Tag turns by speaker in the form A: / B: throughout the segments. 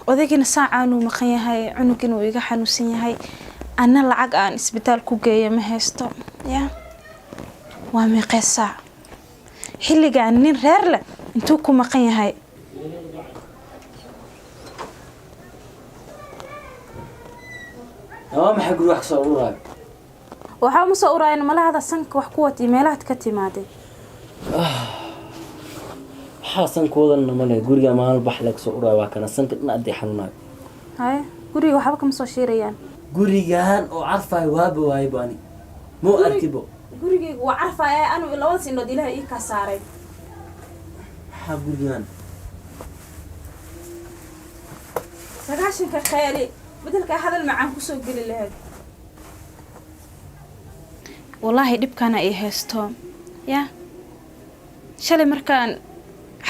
A: odaygina saacaanu maqan yahay cunugina uu iga xanuunsan yahay ana lacag aan isbitaal ku geeyo ma haysto ya waa meeqee saac xilligaan nin reer leh intuu ku maqan yahay
B: ما حق روح صورها
A: waxaa ma soo urayna malahada sanka wax ku wati meelaad ka timaadeen
B: حسن كودن ماله غوريا مال بحلك صورها وكان سنك نادي حنوناي
A: hay guriga waxba kama soo shiirayaan
B: غوريغان او عرفاي واب وايباني مو اركبو
A: gurigeyga waa carfaya anu labada sinood ilaahay ii ka saaray
B: غوريغان
A: sagaashanka khayali bedelka hadal macaan ku soo gali lahayd wallahi dhibkana ay haysto ya shalay markaan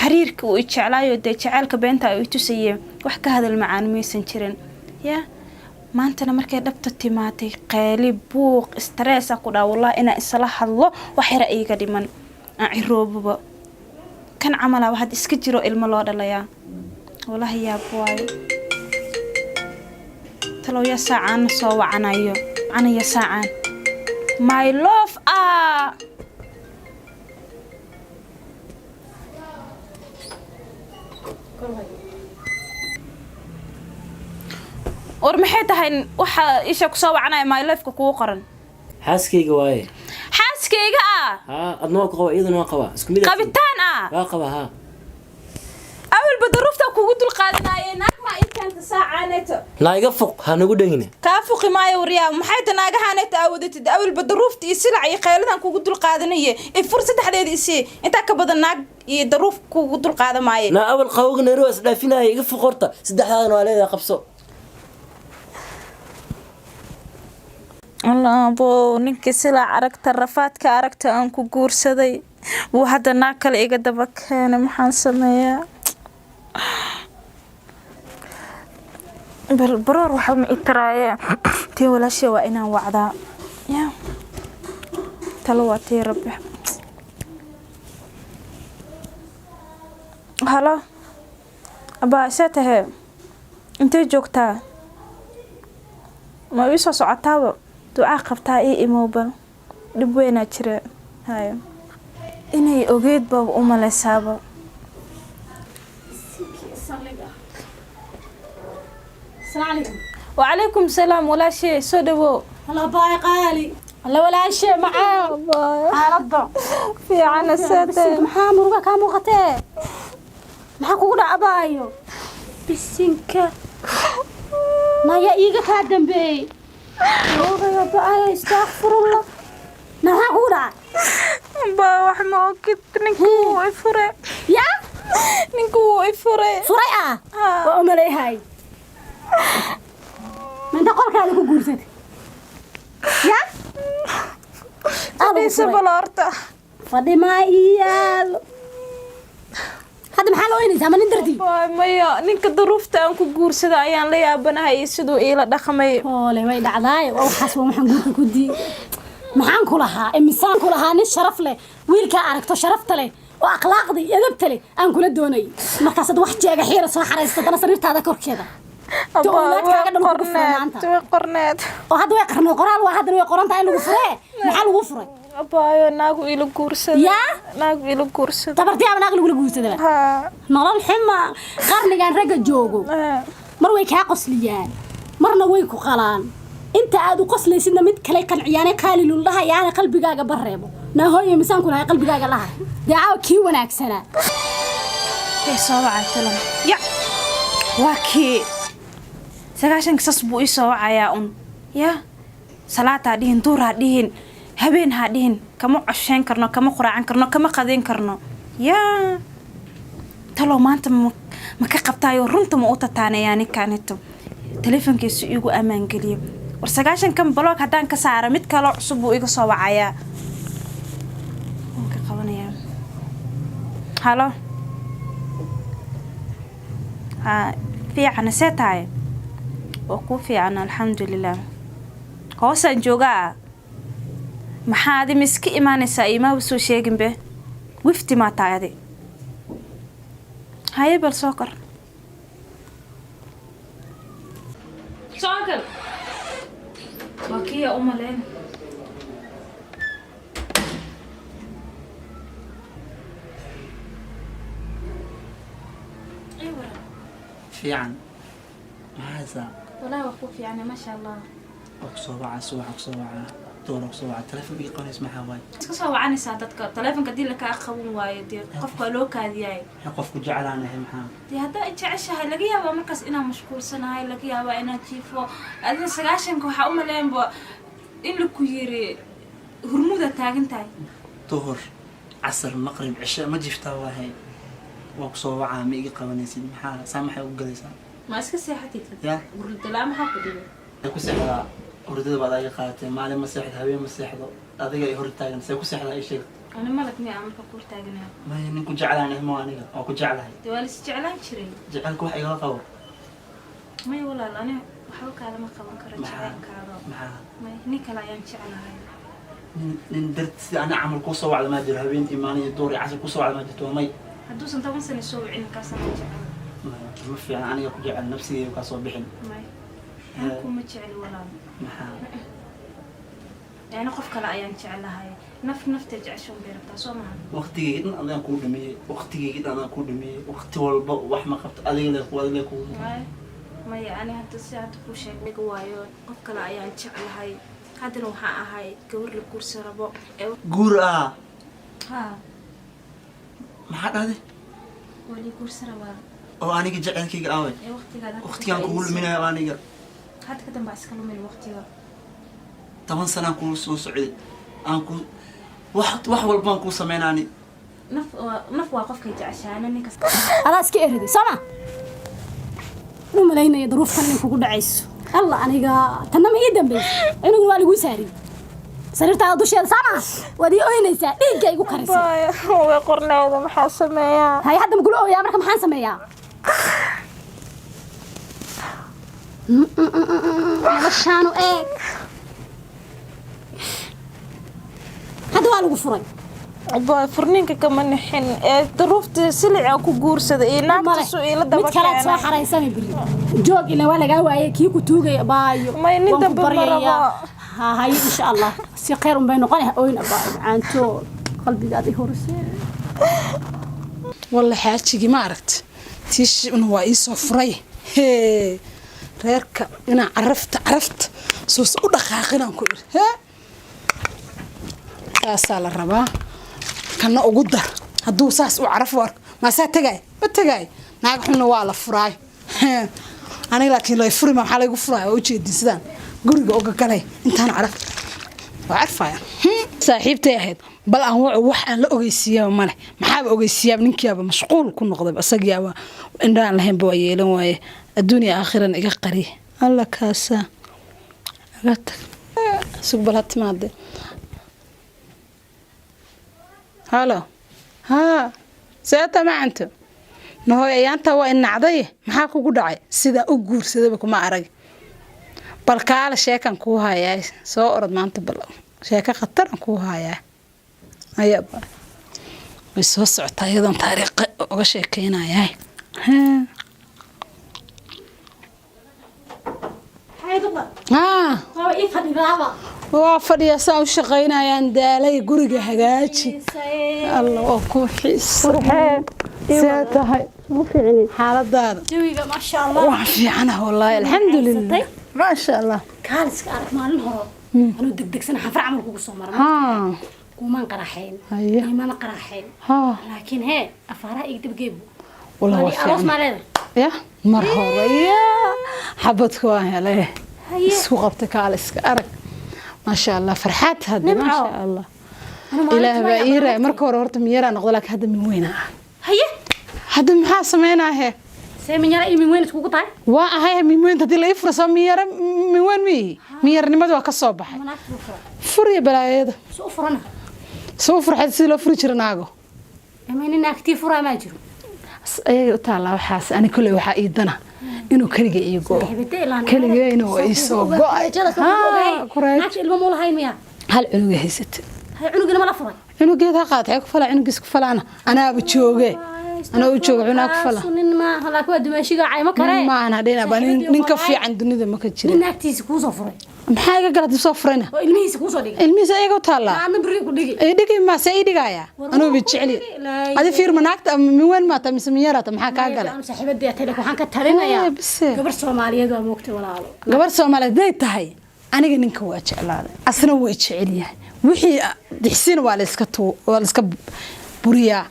A: xiriirka uu jeclaayo jaceelka beenta ay tusayeen wax ka hadal macaan meesan jirin ya maantana markay dhabta timaatay qeyli buuq stress ku dhaa wallahi ina isla hadlo wax yar iiga dhiman aan ciroobo kan camala waxad iska jiro ilmo loo dhalaya wallahi yaa buway talo ya saacaan soo wacanayo anaya saacaan my love or maxay tahay waxa isha ku soo wacanay my life ku qoran
B: xaaskeyga waaye
A: xaaskeyga
B: ها adnoo qabo idinoo qaba isku mid
A: qabitaan
B: waa qaba ha
A: awal badruufta kugu dul qaadanayeen naagma inta saacaanato
B: naaga fuq ha nagu dhagine
A: ka fuqi maayo wariyaa maxay tanaagahaanayta awadatid awal badruufta isilac iyo qeeladan kugu dul qaadanaye ee fursaddeedeed isi inta ka badan naag iyo daruuf kugu dul qaadamaaye
B: na awal qawgna roos dhaafinay iga fuqorta saddexdaan waa leedahay qabso
A: الله أبو نك سلا عرقت الرفات كعرقت أنكو جورسدي وهذا ناكل إيجا دبك أنا محاسمة برور وحوم إترايا تي ولا شيء وإنا وعدا يا تلواتي ربي هلا أبا ساته أنت جوكتا ما يسوى صعتها duca qabtaa imooba dib weyn jira hayo inay ogeed baa u maleysaba wa alaykum salaam wala shay soo dhawo
C: الله باي قالي الله ولا شيء معاه حالته
A: في عنا ساده
C: محا مرغا كامو قتاه maxaa kugu dhacabayo bisinka maya iiga ka dambeey يا بقى استغفر الله نهاقولا
A: با وحما أكيد نكو إفري
C: يا
A: نكو إفري
C: فريقة وأملي هاي من تقول كالكو قرصت يا
A: أبي سبلارتا
C: فدي ما إيال هذا محل وين زمان ندردي
A: مايا نينك ظروفتا أنكو قرصدا أيان ليا بناها يسدو إيلا دخمي
C: أولي ما يدعداي وحاسبه محن قولك كودي محن كلها إمسان كلها نش شرف له ويلك أركتو شرفت له وأخلاق دي يذبت له أن كل الدوني مركز واحد جاء حيرة صح رئيس أنا صرت هذا كور كذا
A: قرنات
C: وهذا يقرن القرآن وهذا يقرن تعال وفره محل وفره
A: أبايا ناقو إلو قرصدا
C: يا
A: ناقو إلو قرصدا
C: تبرتي أنا ناقو إلو قرصدا
A: ها
C: نرى الحما قرن كان رجع جوجو مروي كعقص ليان مرنا ويكو قلان أنت عادو قص لي سنة مد كلي كان عيانة كالي لله يعني قلبي جاجا بريبو نهاية مسان كلها قلبي جاجا لها دعاء كيو وناكسنا
A: هي صوعة تلم يا واكي سكاشن قصص بوي صوعة يا يا صلاة هادين دور هادين هبين هادين كم عشان كرنا كم قرآن كرنا كم قدين كرنا يا تلو ما أنت ما كقبتايو رنت ما أوتا تاني يعني كانتو تليفون كيسو يجو أمان قليل ورسقاشن كم بلوك هدان كسارة مت كلا عصبو يجو صوعة يا ممكن قوانيا هلا في عنا ساتاي وقوفي عنا الحمد لله هوسان جوجا محادي مسكي إيمانيسا إيما وسو شيغن به وفتي ما تايدي هاي بالسكر Sokal. Wakiya umaleen. Ewa.
D: fiican maxaa saa
A: Wallahi waa ku fiican ma sha Allah.
D: kusoo waca subax kusoo waca door kusoo waca telefoon ii qanis maxaa waay
A: Iska soo wacanaysaa dadka taleefanka dil ka qaban waayo dee qofka loo kaadiyay.
D: qofku jeclaanahay maxaa
A: dee hadda jeceshahay laga yaabaa markaas inaan mashquulsanahay laga yaabaa inaan jiifo adina 9 waxa u maleenba in la ku yiri hurmuda taagan tahay
D: duhur casr maqrib cisha ma jiftaa waahay waa kusoo waca ma iga qabanaysid maxaa saamaxay u galaysaa
A: ma iska seexatid
D: ya
A: gurida la ma ku dhigay
D: ku seexdaa hurdada baad aga qaadatay maalin ma seexdo habeen ma seexdo adiga ay hor taagan say ku seexdaa ay sheeg
A: ana malak mi aan marka ku taaganaa
D: ma ninku jeclaanahay ma aniga oo ku jeclahay
A: dee waa la is jeclaan jiray
D: jecelku wax iga qabo
A: may walaal ani waxba kaala ma qaban karo jacaylkaada
D: maxaa
A: may nin kale ayaan jeclahay
D: nin darti ana camal ku soo wacda ma jiro habeen iimaaniyo door casr ku soo wacda ma jirto may
A: hadduusan 10 sano soo wicin kaasana jecel
D: ma fiican aniga ku jecel nafsigeyga ka soo bixin
A: may anku ma jecel walaal
D: maxaa
A: yani qof kale ayaan jeclahay nafta jeceshoon bay rabtaa soo maaha
D: waqtigeyga dhan adaan kuu dhameeyey waqtigeyga dhan adaan kuu dhameeyey waqti walba wax ma qabto adiga kuu
A: maya ani hadda si hadda kuu sheegay waayo qof kale ayaan jeclahay haddana waxaa ahay gabar la guursa rabo
D: guur ah
A: ha
D: maxaa dhahday
A: wali guursa rabaa
D: oo aniga jecelkeyga aaway waqtigaan kugu luminayo aniga
A: hadda ka dambaa iska lumin waqtiga
D: 10 sanaan kuu soo socday aan ku wax walbaan kuu sameynaani
A: naf waa qofkay jeceshaana ninkas
C: adaa iska eridi sama u malaynaya duruuftan in kugu dhacayso alla aniga tanna ma ii dambayso inuu waa lagu saari sariirtaada dusheeda sama waad ii oynaysaa dhiigga igu karisay
A: way qornayda maxaa sameeyaa
C: hay hadda ma kula ooyaa marka maxaan sameeyaa noloshaanu eeg hadda waa lagu furay
E: abaa furninka kama nixin ee duruufta silica ku guursada iyo naagta soo ila daba
C: mid kale soo xareysan biri joog ila waa laga waayay kii ku tuugay baayo
E: ma nin dambe maraba
C: ha hay insha Allah si khayr un bay noqonay ooyn abaa caanto qalbigaada horsay
F: والله حاجتي ما عرفت تيش إنه وايسو فري هي ريرك أنا عرفت سوس ودخاقنا نقول ها أسأل الربا كنا أقدر هدو ساس وعرف ورك ما ساتجاي بتجاي ناقحنا ولا فراي أنا لكن لا يفري ما حلا يقول فراي وجه الدسدان قولي جوجا كلي أنت أنا عارفة يا صاحبتي أهد بل أنا وح أنا أوجيسيا وماله محاب أوجيسيا منك يا مشغول كل نقطة بس أجيا وإن رأى لهم بويلون ويا الدنيا آخرا إجا قري الله كاسة قلت سقبلت مادة هلا ها سأتا ما أنت نهاية أنت وإن عضيه محاكو قدعي سيدا أجور سيدا بكو ما أرج بالكال شيكان كوها يا سو أرد ما أنت بلا شيكا خطر كوها يا أيوة بس وسع أيضا طريق وشيكينا يا ها
C: هو يفهم بابا
F: وافر ساو شقينا يا ندالي غريغا هغاجي الله اكو حيس فرحان ساتهي
C: مو فيعني
F: حالدادا
C: جويغا ما شاء الله
F: waa fiicana wallahi alxamdulillah ma sha Allah
C: kaalis ka arag maalin hore anu degdegsan xafar amal kugu soo maray
F: ha
C: kuman qaraxeen
F: Haye.
C: iman qaraxeen
F: ha
C: laakiin he afara ig dibgeeb
F: wallahi
C: wali aroos
F: waa
C: maalin
F: ya mar hore ya xabadku waa helay
C: Haye.
F: isku qabta kaaliska arag ma sha Allah farxad hada ma
C: Nimco.
F: sha Allah ilaahay baa ii raay marka hore horta miyara noqdo laakiin hadda min weyn ah
C: haye
F: hadda maxaa sameynaa
C: سامينيا إيمي وين تقول طاي؟
F: وهاي من وين تدي لي فرصة ميرة من وين ميرة نمد وكصوب حي
C: مناك
F: فرية بلايد
C: سو فرنا
F: سوفر حد سيلو فريشر ناقو
C: إيماني ناكتي فرا ما جرو
F: أي تعالى وحاس أنا كل واحد يدنا إنه كرجة يجو كرجة إنه يسوق
C: ها كوريج ناك الممول هاي ميا
F: هل عنق هيست
C: هاي عنق ما لا فرا
F: عنق هذا قاطع يكفل عنق يكفل أنا بتشوقه أنا وجهه عناك فلا
C: سنين ما هلاك ود ماشي قاعي ما كره
F: ما أنا هدينا بنين كفي عند الدنيا ما كتير
C: من نكتيس كوسو فري
F: محاجة قالت صفرنا
C: الميس كوسو دقي
F: الميس أيقو تلا
C: أنا بريك دقي
F: دقي ما سيدي قايا أنا بتشعلي هذه فير مناكت من وين ما تم سميرة محاكا قال
C: أنا صاحبة دي أتلك وحنا كترينا يا
F: بس
C: قبر سومالية دو موقت ولا
F: gabar Soomaaliyeed day tahay aniga ninka waa jeclaaday asna way jecel yahay wixii dixsin waa la iska buriyaa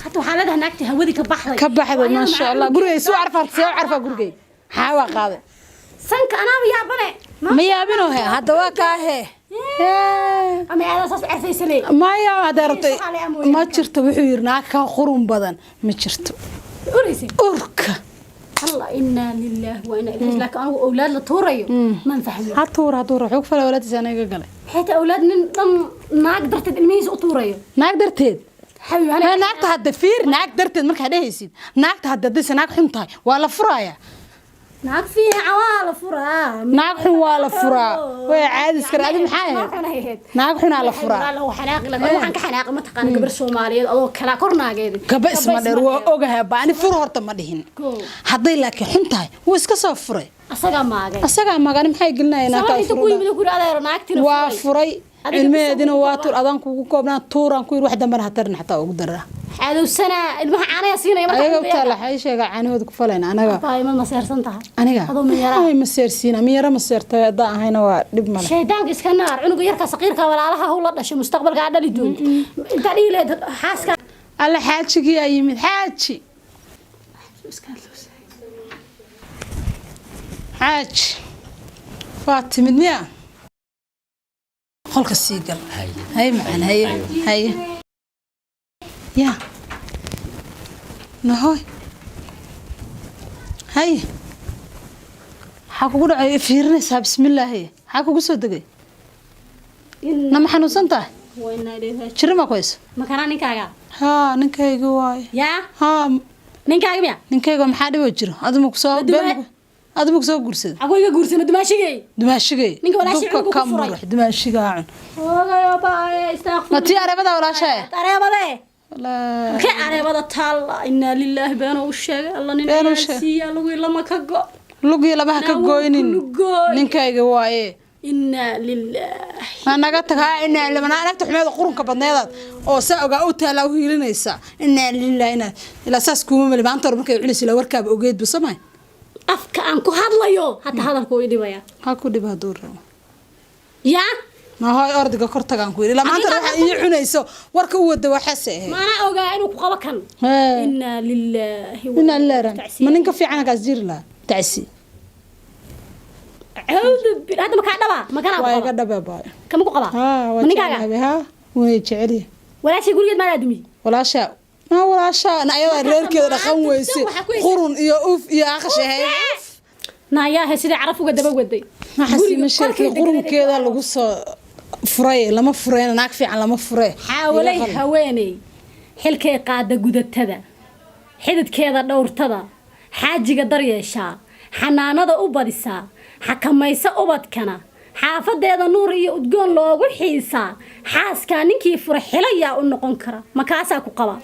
C: حتى وحالتها نكتي هودي كبحضي
F: كبحضي ما شاء الله gurigay soo carfa gurigay xaawa qaaday
C: سنك أنا ويا بني
F: ma yaabino he hadda waa ka he
C: أما هذا صاص عرفي سلي
F: ma yaa adartay ma jirto wuxuu yirnaa ka qurun badan ma jirto
C: أوريسي
F: urka
C: الله إنا لله وإنا إليه لكن أنا أولاد لطوريو ما نفهم
F: هاتور xoog fala walaadis anaga galay
C: حتى أولاد من ما قدرت الميز أطوريو
F: naag darteed
C: حبيبي أنا
F: naagta hadda fiir naag darteed marka dhahaysid naagta hadda dadis naag xun tahay waa la furaaya
C: naag fiican waa la furaa
F: naag xun waa la furaa way caadis kara adin maxay ahayd naag xun la furaa
C: loo xanaaqi la waxaan ka xanaaqi ma taqaan gabar Soomaaliyeed adoo kala kornaageed
F: gaba isma dheer waa ogahay baani fur horta ma dhihin haday laakiin xun tahay wuu iska soo furay asaga maagay maxay gelinayna ka furay waa furay ilmeedina waa tur adan kugu koobnaa tuuran ku wax dambe hatarna xataa ugu daraa
C: adow sana ilmaha caanaya siinay markaa
F: ayaga tala hay sheega caanahooda ku falayna anaga
C: baayma ma seersan tahay
F: aniga
C: adoo ma yara
F: ay ma seersiina ma yara ma seertay ada ahayna waa dib male
C: shaydaanka iska naar cunuga yarka saqiirka walaalaha uu la dhashay mustaqbalka dhali doonto inta dhiileed xaaska
F: alla xaajigi ay yimid xaaji xaaj faatimid miya qolka siigal hay macaan hay يا نهاي هاي حاكو دعي فيرنيسا بسم الله هي حاكو سو دغاي نما حنوسنتا
C: وينا ديها
F: جرما كويس
C: ما كان نينكاغا
F: ها نينكايغا واي
C: يا
F: ها
C: نينكاغا ميا
F: نينكايغا ما حدو جيرو ادمو كسو بين ادمو كسو غورسد
C: اغويغا غورسن دماشيغي
F: نينكا ولا شي عندك كفراي دماشيغا عن
C: اوغا باي استغفر
F: ما تي اريبدا ولا شيء
C: اريبدا
F: لا
C: كي اريبدا تال ان لله بينه وشيغ الله نين سي لو لما كغو
F: لوغي لما كغوينين نينكايغا واي
C: ان لله
F: anaga tagaa in ilmaana anagta xumeed qurunka badneedad oo saaga u taala u hiilinaysa in lillaahina ila saas kuma mali maanta markay culis la warkaab ogeed bu samay
C: afka aan ku hadlayo hada hadalku ii dhibaya
F: ha ku dhibaa door
C: ya
F: ma hay ordiga kortagan ku ila maanta waxa ii cunayso warka u wada waxa saxay
C: ma ana ogaa inuu ku qabo kan inna lillahi wa
F: inna lillahi ma ninka fiican ka asjir la taasi
C: عود هذا ما كان دبا ما كان
F: واي دبا باي
C: كم قبا
F: منيغا ها وي جعلي
C: ولا شيء قولي ما ادمي
F: ولا شاء ما ولا شاء انا ايضا ريركيدا دقن ويسي قرن iyo uf iyo aqshahay
C: نايا هسيدي عرفوا قدبا ودي
F: ما حسي مشاكل قرنkeeda lagu soo furay lama fureen naag fiican lama furay
C: xawalay haweenay xilkay qaada gudatada xididkeeda dhowrtada xaajiga daryeesha xanaanada u badisa xakamaysa ubadkana xaafadeeda nuur iyo udgoon loogu xiisa xaaska ninkii furxilaya u noqon kara ma kaasa ku qaba